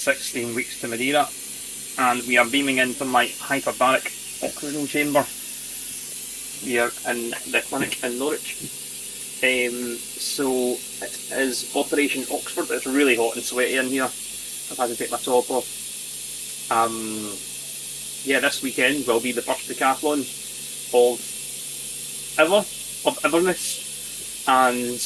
16 weeks to Madeira, and we are beaming in from my hyperbaric oxygen chamber here in the clinic in Norwich. So it is Operation Oxford. It's really hot and sweaty in here. I've had to take my top off. Yeah, this weekend will be the first decathlon of Everness, and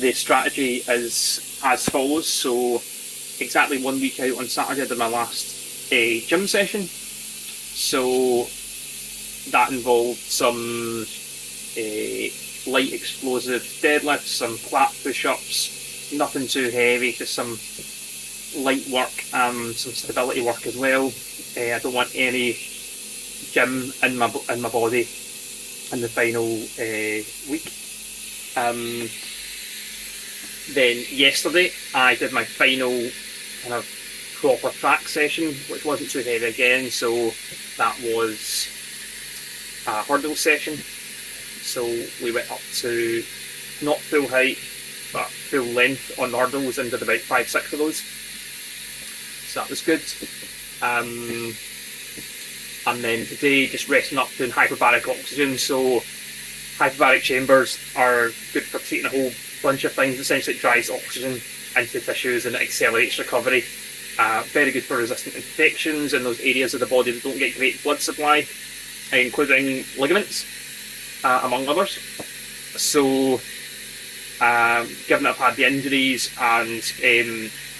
the strategy is as follows. So exactly 1 week out on Saturday I did my last gym session. So that involved some light explosive deadlifts, some flat push-ups, nothing too heavy, just some light work, some stability work as well. I don't want any gym in my body in the final week. Then yesterday I did my final kind of proper track session, which wasn't too heavy again, so that was a hurdle session. So we went up to not full height but full length on the hurdles and did about 5-6 of those. So that was good. And then today just resting up doing hyperbaric oxygen. So hyperbaric chambers are good for treating a whole bunch of things. Essentially it drives oxygen into the tissues and it accelerates recovery. Very good for resistant infections in those areas of the body that don't get great blood supply, including ligaments, among others. So given that I've had the injuries and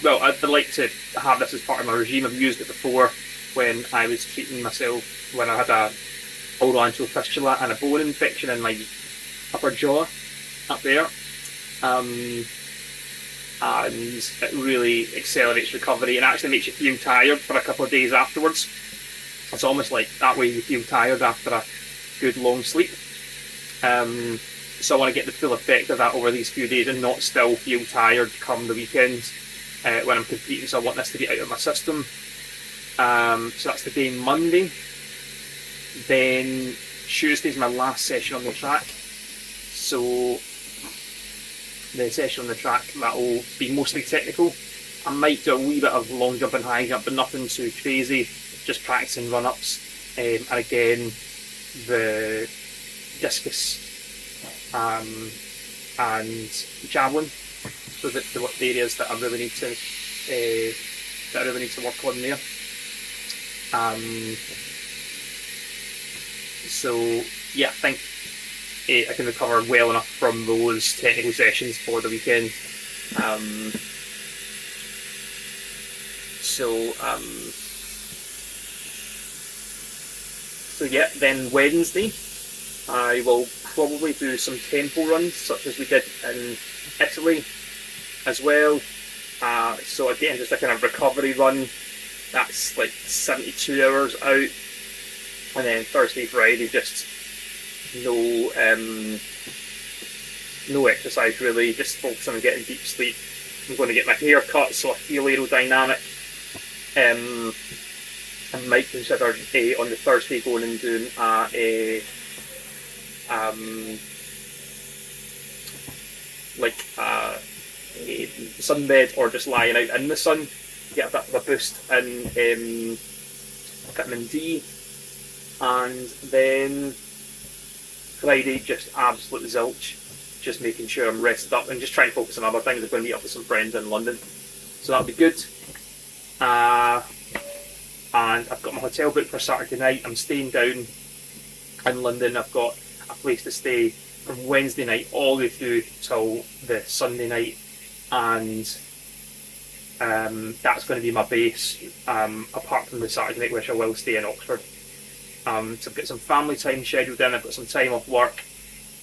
well, I'd like to have this as part of my regime. I've used it before when I was treating myself when I had a oral fistula and a bone infection in my upper jaw up there. And it really accelerates recovery and actually makes you feel tired for a couple of days afterwards. It's almost like that way you feel tired after a good long sleep. So I want to get the full effect of that over these few days and not still feel tired come the weekend when I'm competing. So I want this to be out of my system. So that's the day Monday. Then Tuesday's my last session on the track. So the session on the track, that will be mostly technical. I might do a wee bit of long jump and high jump, but nothing too crazy, just practicing run-ups. And again, the discus and javelin, so the areas that I really need to work on there. So yeah, I think I can recover well enough from those technical sessions for the weekend. So yeah, then Wednesday I will probably do some tempo runs such as we did in Italy as well. So again, just a kind of recovery run. That's like 72 hours out. And then Thursday, Friday, just no exercise really, just focus on getting deep sleep. I'm going to get my hair cut so I feel aerodynamic. I might consider on the Thursday going and doing a sunbed or just lying out in the sun, get a bit of a boost in vitamin D. And then Friday, just absolute zilch, just making sure I'm rested up and just trying to focus on other things. I'm going to meet up with some friends in London, so that'll be good. And I've got my hotel booked for Saturday night. I'm staying down in London. I've got a place to stay from Wednesday night all the way through till the Sunday night, and that's going to be my base, apart from the Saturday night, which I will stay in Oxford. So I've got some family time scheduled in, I've got some time off work,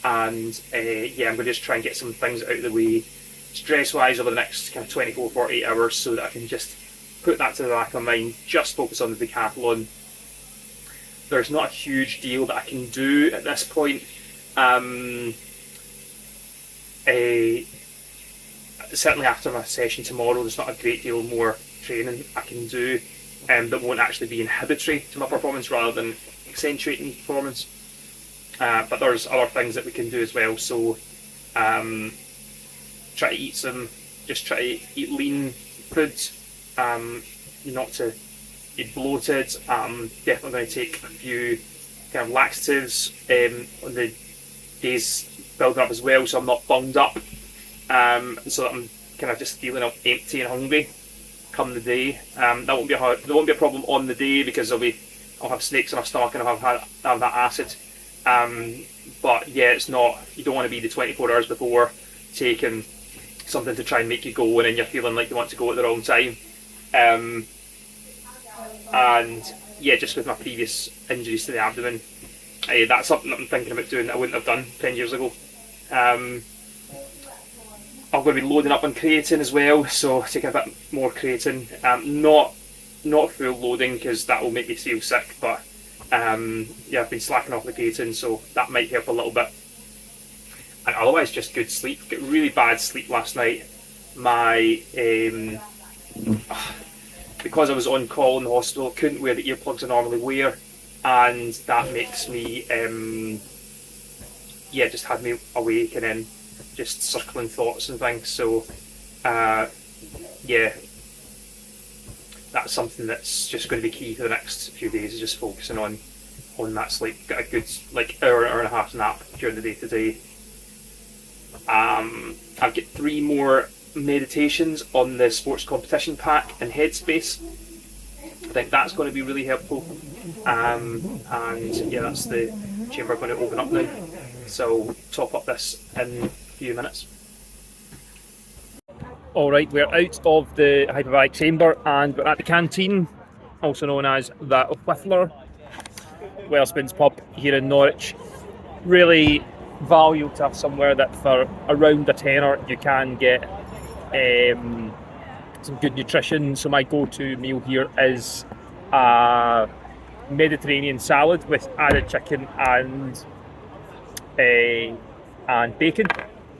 and yeah, I'm going to just try and get some things out of the way stress-wise over the next kind of 24-48 hours, so that I can just put that to the back of my mind, just focus on the decathlon. There's not a huge deal that I can do at this point. Certainly after my session tomorrow, there's not a great deal more training I can do that won't actually be inhibitory to my performance rather than accentuating performance. But there's other things that we can do as well. So try to eat lean foods, you're not to be bloated. I'm definitely going to take a few kind of laxatives on the days building up as well, so I'm not bunged up, so that I'm kind of just feeling empty and hungry come the day. There won't be a problem on the day because I'll have snakes in my stomach and I'll have that acid. But yeah, it's not. You don't want to be the 24 hours before taking something to try and make you go, and then you're feeling like you want to go at the wrong time. And yeah, just with my previous injuries to the abdomen, that's something that I'm thinking about doing that I wouldn't have done 10 years ago. I'm going to be loading up on creatine as well, so taking a bit more creatine. Not full loading because that will make me feel sick, but yeah, I've been slacking off the creatine, so that might help a little bit. And otherwise, just good sleep. Got really bad sleep last night. My because I was on call in the hospital, couldn't wear the earplugs I normally wear, and that makes me just had me awake and then just circling thoughts and things. So yeah, that's something that's just going to be key for the next few days, is just focusing on that sleep. Get a good hour and a half nap during the day today. I've got 3 more meditations on the sports competition pack and Headspace. I think that's going to be really helpful. And yeah, that's the chamber I'm going to open up now. So top up this in a few minutes. Alright, we're out of the Hyperbaric chamber and we're at the canteen, also known as the Whiffler Wellspins pub here in Norwich. Really valuable to have somewhere that for around a tenner you can get some good nutrition. So my go-to meal here is a Mediterranean salad with added chicken and bacon.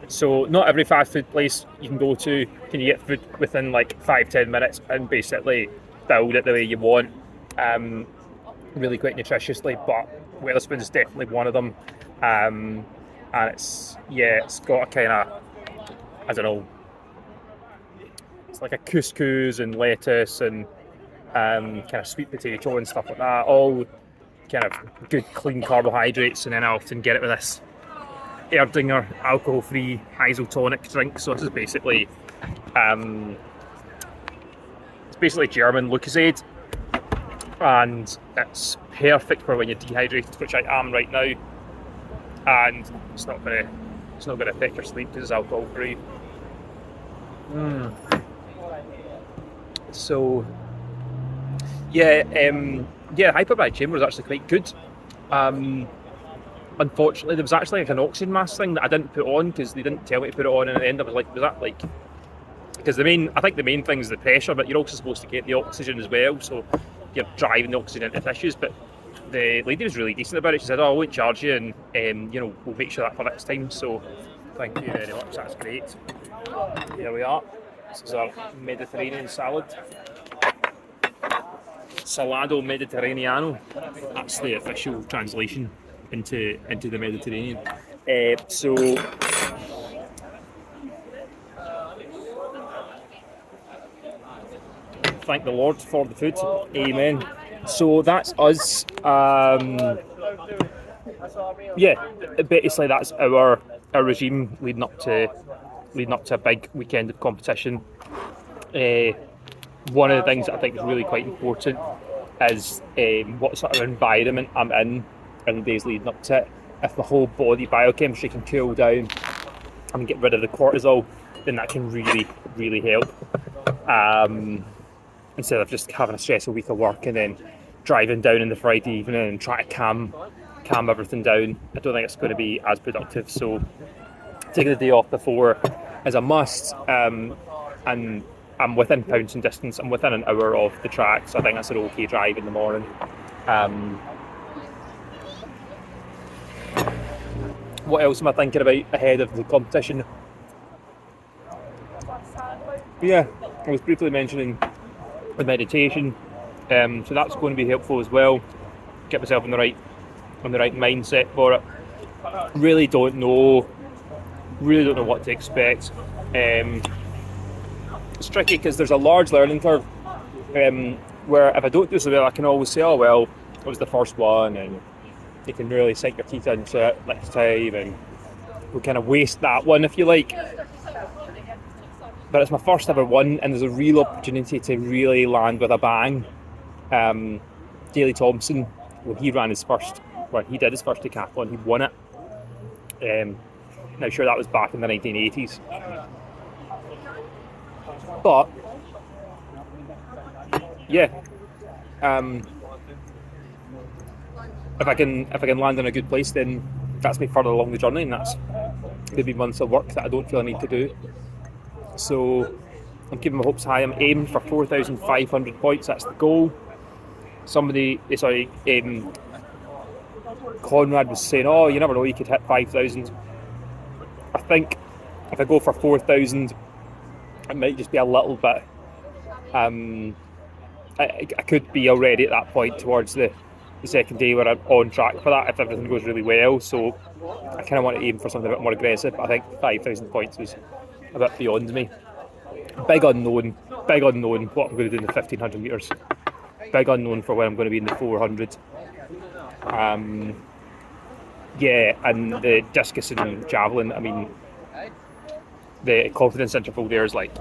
So not every fast food place you can go to can you get food within like 5-10 minutes and basically build it the way you want, really quite nutritiously. But Wetherspoons is definitely one of them, and it's got a kind of, I don't know, it's like a couscous and lettuce and kind of sweet potato and stuff like that, all kind of good clean carbohydrates. And then I often get it with this Erdinger alcohol-free isotonic drink. So this is basically German Lucozade, and it's perfect for when you're dehydrated, which I am right now, and it's not gonna affect your sleep because it's alcohol-free. So yeah, Hyperbaric chamber was actually quite good. Unfortunately, there was actually like an oxygen mask thing that I didn't put on because they didn't tell me to put it on, and at the end I was like, was that like, because I think the main thing is the pressure, but you're also supposed to get the oxygen as well, so you're driving the oxygen into tissues. But the lady was really decent about it. She said, "Oh, I won't charge you, and we'll make sure that for next time." So thank you very much, that's great. Here we are. This is our Mediterranean salad. Salado Mediterraneano. That's the official translation into the Mediterranean. So thank the Lord for the food. Amen. So that's us. Basically that's our regime leading up to a big weekend of competition. One of the things that I think is really quite important is what sort of environment I'm in the days leading up to it. If the whole body biochemistry can cool down and get rid of the cortisol, then that can really, really help. Instead of just having a stressful week of work and then driving down in the Friday evening and trying to calm everything down, I don't think it's going to be as productive. So taking the day off before is a must, and I'm within pouncing distance. I'm within an hour of the track, so I think that's an okay drive in the morning. What else am I thinking about ahead of the competition? Yeah, I was briefly mentioning the meditation, so that's going to be helpful as well. Get myself in the right mindset for it. Really don't know what to expect. It's tricky because there's a large learning curve Where if I don't do so well, I can always say, oh well, it was the first one, and you can really sink your teeth into it next time, and we'll kind of waste that one if you like. But it's my first ever one, and there's a real opportunity to really land with a bang. Daley Thompson, when he ran his first, well, he did his first decathlon, he won it. Now, sure, that was back in the 1980s, but yeah, if I can land in a good place, then that's me further along the journey, and that's maybe months of work that I don't feel I need to do. So I'm keeping my hopes high. I'm aiming for 4,500 points. That's the goal. Conrad was saying, "Oh, you never know, you could hit 5,000." I think if I go for 4,000, it might just be a little bit. I could be already at that point towards the second day where I'm on track for that if everything goes really well. So I kind of want to aim for something a bit more aggressive. I think 5,000 points is a bit beyond me. Big unknown what I'm going to do in the 1,500 metres. Big unknown for where I'm going to be in the 400. Yeah, and the discus and javelin, I mean, the confidence interval there is like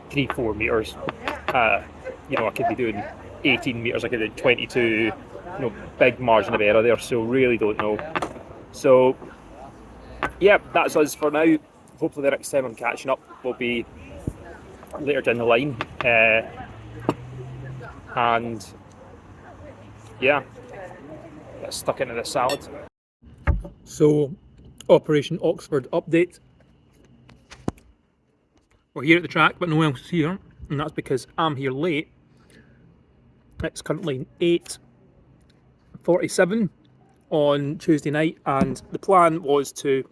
3-4 metres. I could be doing 18 metres, I could do 22, big margin of error there, so really don't know. So, yeah, that's us for now. Hopefully the next time I'm catching up will be later down the line. And, yeah, get stuck into the salad. So, Operation Oxford update. We're here at the track, but no one else is here, and that's because I'm here late. It's currently 8:47 on Tuesday night, and the plan was to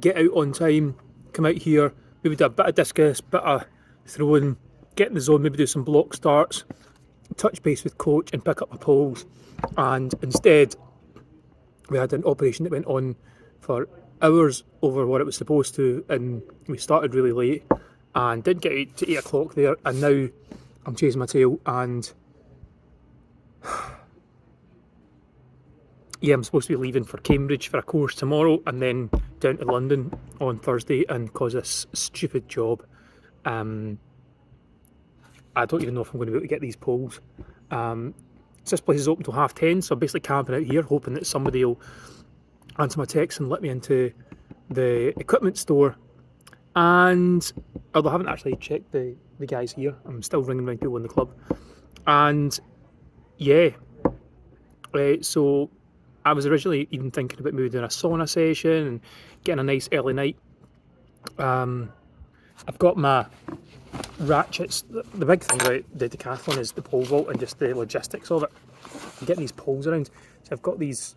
get out on time, come out here, maybe do a bit of discus, bit of throwing, get in the zone, maybe do some block starts, touch base with coach and pick up my poles. And instead, we had an operation that went on for hours over what it was supposed to, and we started really late and didn't get out to 8 o'clock there, and now I'm chasing my tail. And yeah, I'm supposed to be leaving for Cambridge for a course tomorrow and then down to London on Thursday and cause this stupid job. I don't even know if I'm going to be able to get these poles. This place is open till 10:30, so I'm basically camping out here hoping that somebody will answer my text and let me into the equipment store. And although I haven't actually checked the guys here, I'm still ringing around people in the club. And yeah, so I was originally even thinking about maybe doing a sauna session and getting a nice early night. I've got my ratchets. The big thing about the decathlon is the pole vault and just the logistics of it. I'm getting these poles around. So I've got these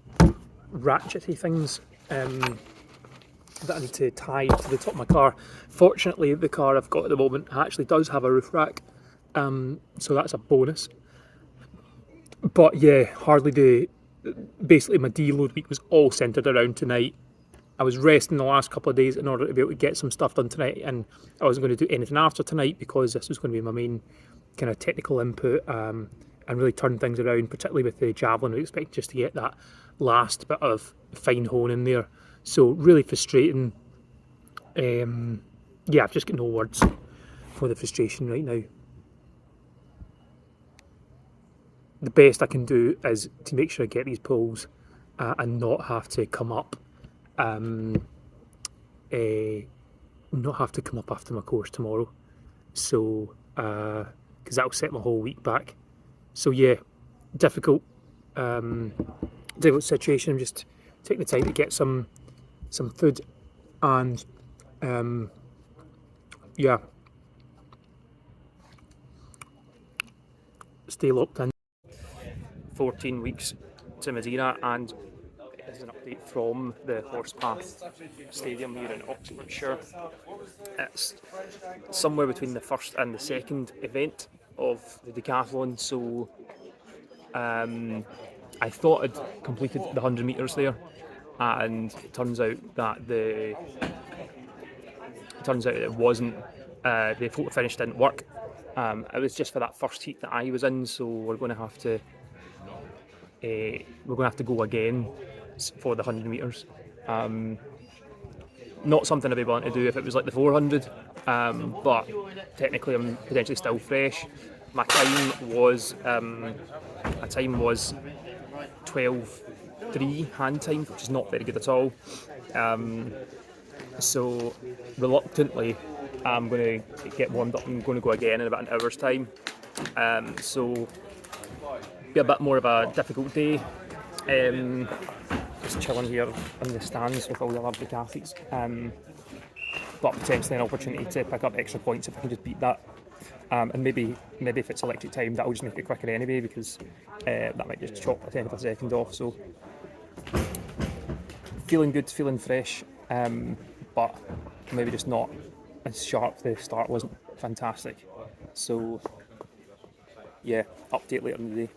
ratchety things that I need to tie to the top of my car. Fortunately, the car I've got at the moment actually does have a roof rack, so that's a bonus. But yeah, basically my deload week was all centred around tonight. I was resting the last couple of days in order to be able to get some stuff done tonight, and I wasn't going to do anything after tonight because this was going to be my main kind of technical input, and really turn things around, particularly with the javelin. We expect just to get that last bit of fine hone in there. So really frustrating. Yeah, I've just got no words for the frustration right now. The best I can do is to make sure I get these poles and not have to come up, not have to come up after my course tomorrow. So, because that'll set my whole week back. So yeah, difficult situation. I'm just taking the time to get some food and yeah, stay locked in. 14 weeks to Madeira, and this is an update from the Horsepath Stadium here in Oxfordshire. It's somewhere between the first and the second event of the decathlon, so I thought I'd completed the 100 metres there, and it turns out that it wasn't. The photo finish didn't work, It was just for that first heat that I was in, so we're going to have to go again for the 100 metres. Not something I'd be willing to do if it was like the 400, but technically I'm potentially still fresh. My time was 12:3 hand time, which is not very good at all. So reluctantly, I'm going to get warmed up. I'm going to go again in about an hour's time. So be a bit more of a difficult day. Just chilling here in the stands with all the other decathletes. But potentially an opportunity to pick up extra points if I can just beat that. And maybe if it's electric time, that'll just make it quicker anyway, because that might just chop a tenth of a second off. So feeling good, feeling fresh, but maybe just not as sharp. The start wasn't fantastic. So yeah, update later in the day.